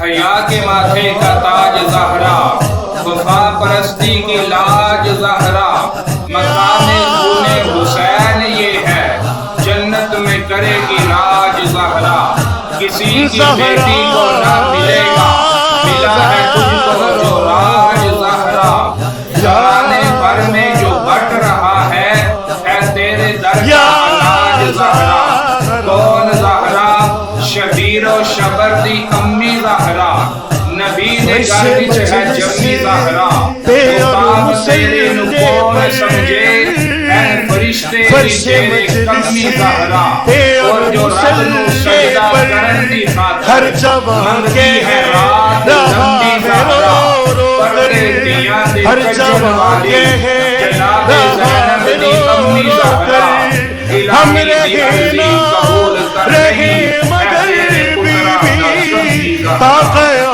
حیا کے ماتھے کا تاج زہرا، وفا پرستی کی لاج زہرا، مقام خون حسین یہ ہے، جنت میں کرے گی راج زہرا، کسی کی بیٹی کو نہ ملے گا، ملا ہے تجھ کو جو راج زہرا، زمانے بھر میں جو بٹ رہا ہے تیرے در کا علاج زہرا، کون زہرا؟ شبیر و شبر دی امی زہرا، نبی دے گھر وچ ہے جمی زہرا، مقام تیرے نو کون سمجھے اے فرشتے دی تیرے کمی زہرا، اور جو رب نو سجدہ کرن دی خاطر منگتی ہے رات لمبی زہرا، پردے دیاں دے کجر والی جناب زینب دی امی زہرا، الہی دی عرضی قبول کر رہی ہے تیرے پترہ کا سبھی زہرا۔